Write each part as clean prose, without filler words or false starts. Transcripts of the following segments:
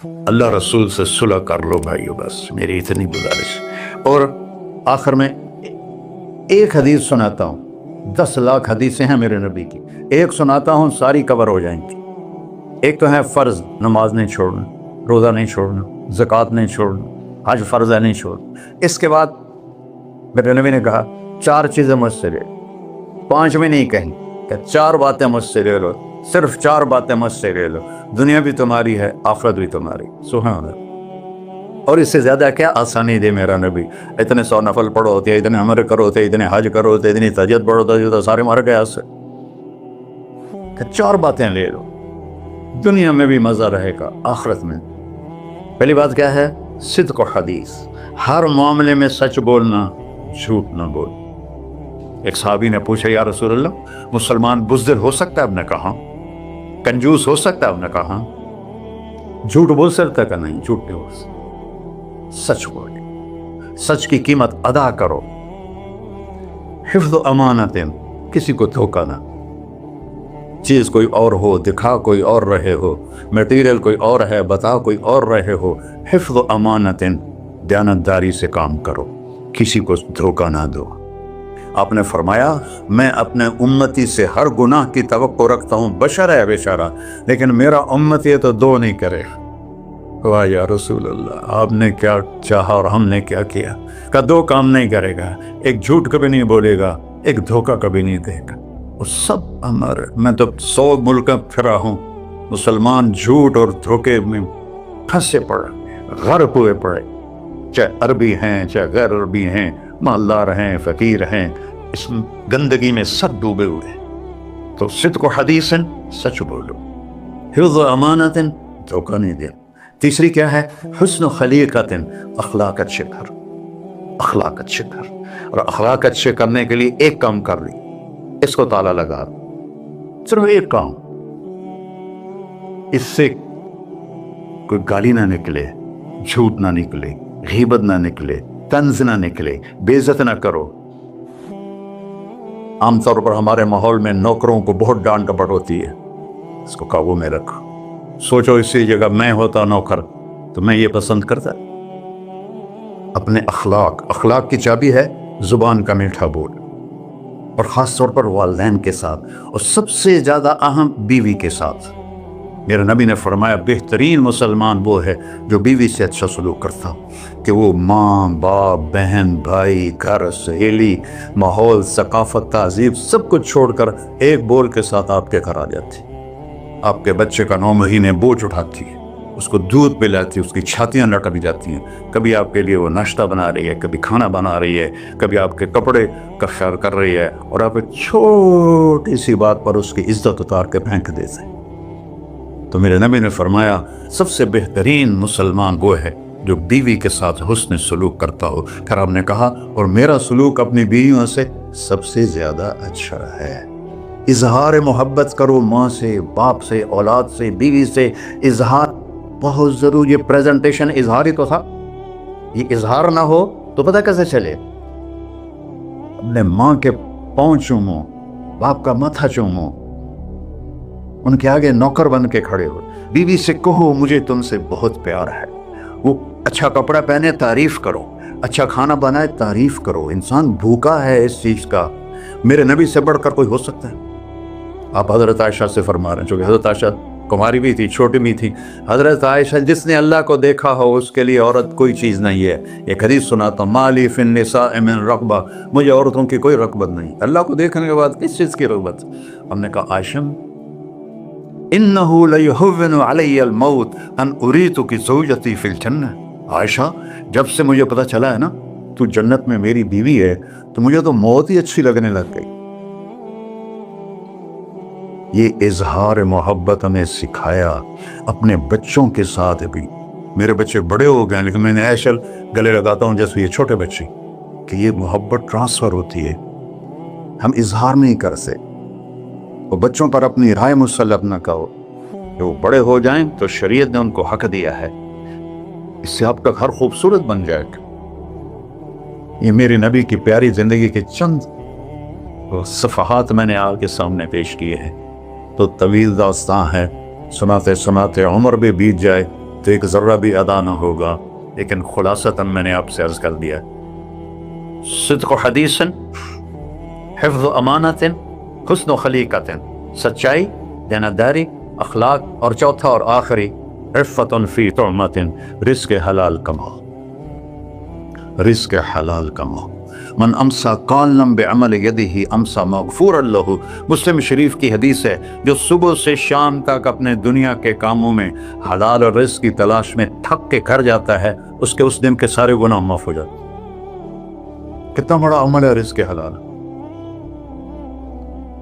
اللہ رسول سے صلح کر لو بھائیو، بس میری اتنی گزارش۔ اور آخر میں ایک حدیث سناتا ہوں، 10 لاکھ حدیثیں ہیں میرے نبی کی، ایک سناتا ہوں ساری کور ہو جائیں گی۔ ایک تو ہے فرض، نماز نہیں چھوڑنا، روزہ نہیں چھوڑنا، زکوٰۃ نہیں چھوڑنا، حج فرض ہے نہیں چھوڑنا۔ اس کے بعد میرے نبی نے کہا 4 چیزیں مجھ سے لے، 5 میں نہیں کہیں کہ 4 باتیں مجھ سے لے لو، صرف 4 باتیں مجھ سے لے لو، دنیا بھی تمہاری ہے، آخرت بھی تمہاری۔ سبحان اللہ۔ اور اس سے زیادہ کیا آسانی دے میرا نبی؟ اتنے 100 نفل پڑھو ہوتے، اتنے عمرے کرو ہوتے، اتنے حج کرو ہوتے، اتنی تہجد پڑھو ہوتے، تو سارے مر گئے اس سے کہ 4 باتیں لے لو، دنیا میں بھی مزہ رہے گا، آخرت میں۔ پہلی بات کیا ہے؟ صدق و حدیث، ہر معاملے میں سچ بولنا، جھوٹ نہ بول۔ ایک صحابی نے پوچھا یا رسول اللہ، مسلمان بزدل ہو سکتا ہے؟ آپ نے کہا کنجوس ہو سکتا ہے؟ آپ نے کہا جھوٹ بول سکتا ہے؟ کہ نہیں، جھوٹ نہیں بول سکتا، سچ بولے، سچ کی قیمت ادا کرو۔ حفظ و امانت، کسی کو دھوکہ نہ، چیز کوئی اور ہو، دکھا کوئی اور رہے ہو، میٹیریل کوئی اور ہے، بتا کوئی اور رہے ہو۔ حفظ و امانت، دیانتداری سے کام کرو، کسی کو دھوکہ نہ دو۔ آپ نے فرمایا میں اپنے امتی سے ہر گناہ کی توقع رکھتا ہوں، بشر ہے بیچارہ، لیکن میرا امتی ہے تو 2 نہیں کرے۔ واہ یا رسول اللہ، آپ نے کیا چاہا اور ہم نے کیا کیا؟ کہ 2 کام نہیں کرے گا، ایک جھوٹ کبھی نہیں بولے گا، ایک دھوکہ کبھی نہیں دے گا۔ وہ سب ہمارے، میں تو 100 ملک پھرا ہوں، مسلمان جھوٹ اور دھوکے میں پھنسے پڑے، غرق ہوئے پڑے، چاہے عربی ہیں چاہے غیر عربی ہیں، مالدار ہیں فقیر ہیں، اس گندگی میں سب ڈوبے ہوئے۔ تو صدق و حدیث، سچ بولو، حفظ و امانت، دھوکہ نہیں دے۔ تیسری کیا ہے؟ حسن خلیقت، اخلاق اچھے کر، اخلاق اچھے کر۔ اور اخلاق اچھے کرنے کے لیے ایک کام کر لی، اس کو تالا لگا، صرف ایک کام، اس سے کوئی گالی نہ نکلے، جھوٹ نہ نکلے، غیبت نہ نکلے، طنز نہ نکلے، بے عزت نہ کرو۔ عام طور پر ہمارے ماحول میں نوکروں کو بہت ڈانٹ ڈپٹ ہوتی ہے، اس کو قابو میں رکھو۔ سوچو اسی جگہ میں ہوتا نوکر تو میں یہ پسند کرتا۔ اپنے اخلاق کی چابی ہے زبان کا میٹھا بول، اور خاص طور پر والدین کے ساتھ، اور سب سے زیادہ اہم بیوی کے ساتھ۔ میرے نبی نے فرمایا بہترین مسلمان وہ ہے جو بیوی سے اچھا سلوک کرتا ہو، کہ وہ ماں باپ بہن بھائی گھر سہیلی ماحول ثقافت تہذیب سب کچھ چھوڑ کر ایک بول کے ساتھ آپ کے گھر آ جاتی، آپ کے بچے کا 9 مہینے بوجھ اٹھاتی ہے، اس کو دودھ پلاتی ہے، اس کی چھاتیاں لٹک جاتی ہیں، کبھی آپ کے لیے وہ ناشتہ بنا رہی ہے، کبھی کھانا بنا رہی ہے، کبھی آپ کے کپڑے کا خیال کر رہی ہے، اور آپ ایک چھوٹی سی بات پر اس کی عزت اتار کے پھینک دیتے ہیں۔ تو میرے نبی نے فرمایا سب سے بہترین مسلمان وہ ہے جو بیوی کے ساتھ حسن سلوک کرتا ہو۔ پھر آپ نے کہا اور میرا سلوک اپنی بیویوں سے سب سے زیادہ اچھا ہے۔ اظہار محبت کرو، ماں سے، باپ سے، اولاد سے، بیوی سے، اظہار بہت ضروری۔ یہ پریزنٹیشن اظہار ہی تو تھا، یہ اظہار نہ ہو تو پتہ کیسے چلے؟ اپنے ماں کے پاؤں چومو، باپ کا ماتھا چومو، ان کے آگے نوکر بن کے کھڑے ہو، بیوی سے کہو مجھے تم سے بہت پیار ہے، وہ اچھا کپڑا پہنے تعریف کرو، اچھا کھانا بنائے تعریف کرو۔ انسان بھوکا ہے اس چیز کا، میرے نبی سے بڑھ کر کوئی ہو سکتا ہے؟ آپ حضرت عائشہ سے فرما رہے ہیں، چونکہ حضرت عائشہ کماری بھی تھی، چھوٹی بھی تھی۔ حضرت عائشہ جس نے اللہ کو دیکھا ہو اس کے لیے عورت کوئی چیز نہیں ہے۔ ایک حدیث سناتا ہوں، مالی فی النساء من رغبہ، مجھے عورتوں کی کوئی رغبت نہیں، اللہ کو دیکھنے کے بعد کس چیز کی رغبت؟ ہم نے کہا عائشہ انہو لیہون علی الموت ان اریتک زوجتی فی الجنہ، عائشہ جب سے مجھے پتا چلا ہے نا تو جنت میں میری بیوی ہے تو مجھے تو موت ہی اچھی لگنے لگ گئی۔ یہ اظہار محبت ہمیں سکھایا اپنے بچوں کے ساتھ بھی۔ میرے بچے بڑے ہو گئے لیکن میں نے ایشل گلے لگاتا ہوں جیسے یہ چھوٹے بچے، کہ یہ محبت ٹرانسفر ہوتی ہے، ہم اظہار نہیں کر سکتے۔ وہ بچوں پر اپنی رائے مسلط نہ کہو، کہ وہ بڑے ہو جائیں تو شریعت نے ان کو حق دیا ہے، اس سے آپ کا گھر خوبصورت بن جائے گا۔ یہ میری نبی کی پیاری زندگی کے چند صفحات میں نے آپ کے سامنے پیش کیے ہیں، تو طویل داستان ہے، سناتے سناتے عمر بھی بیت جائے تو ایک ذرہ بھی ادا نہ ہوگا. لیکن خلاصتاً میں نے آپ سے عرض کر دیا, صدق و حدیث, حفظ و امانت, حسن و خلیقت, سچائی, دیانتداری, اخلاق, اور چوتھا اور آخری عفت فی طعمت, رزق حلال کماؤ, رزق حلال کماؤ. من امسا قالا بعمل یدہ امسا مغفورا لہ. مسلم شریف کی حدیث ہے, جو صبح سے شام تک اپنے دنیا کے کاموں میں حلال اور رزق کی تلاش میں تھک کے گھر جاتا ہے, اس کے اس دن کے سارے گناہ معاف ہو جاتے. کتنا بڑا عمل ہے رزق حلال,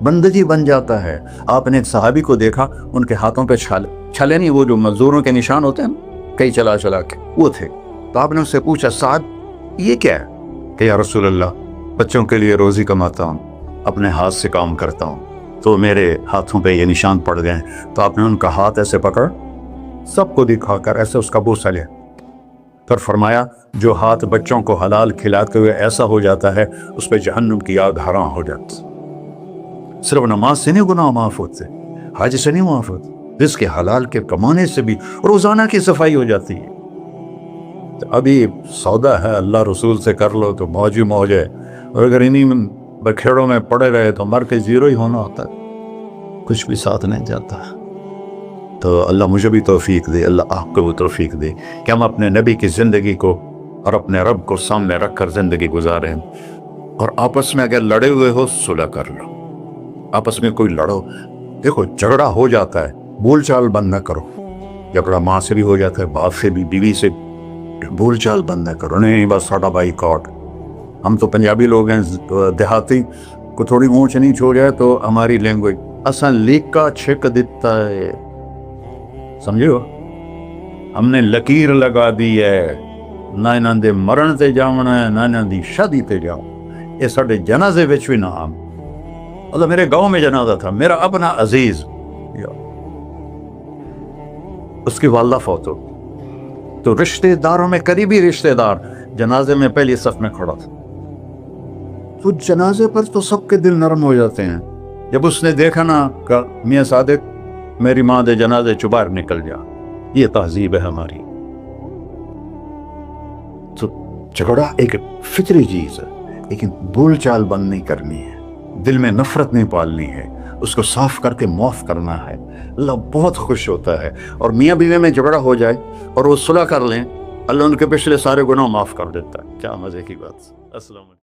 بندگی بن جاتا ہے. آپ نے ایک صحابی کو دیکھا, ان کے ہاتھوں پہ چھلے نہیں, وہ جو مزدوروں کے نشان ہوتے ہیں کئی چلا چلا کے, وہ تھے. تو آپ نے اس سے پوچھا, سعد یہ کیا ہے؟ کہ یا رسول اللہ, بچوں کے لیے روزی کماتا ہوں, اپنے ہاتھ سے کام کرتا ہوں, تو میرے ہاتھوں پہ یہ نشان پڑ گئے. تو آپ نے ان کا ہاتھ ایسے پکڑ, سب کو دکھا کر ایسے اس کا بوسہ لیا, پھر فرمایا جو ہاتھ بچوں کو حلال کھلاتے ہوئے ایسا ہو جاتا ہے, اس پہ جہنم کی آگ حرام ہو جاتی. صرف نماز سے نہیں گناہ معاف ہوتے, حج سے نہیں معاف ہوتے, رزق حلال کے کمانے سے بھی روزانہ کی صفائی ہو جاتی ہے. ابھی سودا ہے, اللہ رسول سے کر لو تو موج ہی موج ہے, اور اگر انہی بکھیڑوں میں پڑے رہے تو مر کے زیرو ہی ہونا ہوتا ہے, کچھ بھی ساتھ نہیں جاتا. تو اللہ مجھے بھی توفیق دے, اللہ آپ کو بھی توفیق دے کہ ہم اپنے نبی کی زندگی کو اور اپنے رب کو سامنے رکھ کر زندگی گزاریں. اور آپس میں اگر لڑے ہوئے ہو صلح کر لو, آپس میں کوئی لڑو, دیکھو جھگڑا ہو جاتا ہے, بول چال بند نہ کرو. جھگڑا ماں سے بھی ہو جاتا ہے, باپ سے بھی, بیوی سے, بول چال بند نہ کرو. نہیں بس ساڈا بائی کاٹ. ہم تو پنجابی لوگ ہیں, دیہاتی کو تھوڑی اونچ نیچ ہو جائے تو ہماری لینگویج اساں لیکا چھک دیتا ہے, سمجھو, ہم نے لکیر لگا دی ہے, نہ انہاں دے مرن تے جاونا ہے, نہ انہاں دی شادی تے جاؤ. یہ ساڈے جنازے وچ بھی نہ آم. اللہ میرے گاؤں میں جنازہ تھا, میرا اپنا عزیز, اس کی والدہ فوت ہو, تو رشتہ داروں میں قریبی رشتہ دار جنازے میں پہلی صف میں کھڑا تھا. تو جنازے پر تو سب کے دل نرم ہو جاتے ہیں. جب اس نے دیکھا نا کہ میاں صادق میری ماں دے جنازے چ باہر نکل جا, یہ تہذیب ہے ہماری. تو جھگڑا ایک فطری چیز ہے, لیکن بول چال بند نہیں کرنی ہے, دل میں نفرت نہیں پالنی ہے, اس کو صاف کر کے معاف کرنا ہے. اللہ بہت خوش ہوتا ہے. اور میاں بیوی میں جھگڑا ہو جائے اور وہ صلح کر لیں, اللہ ان کے پچھلے سارے گناہ معاف کر دیتا ہے. کیا مزے کی بات. السلام علیکم.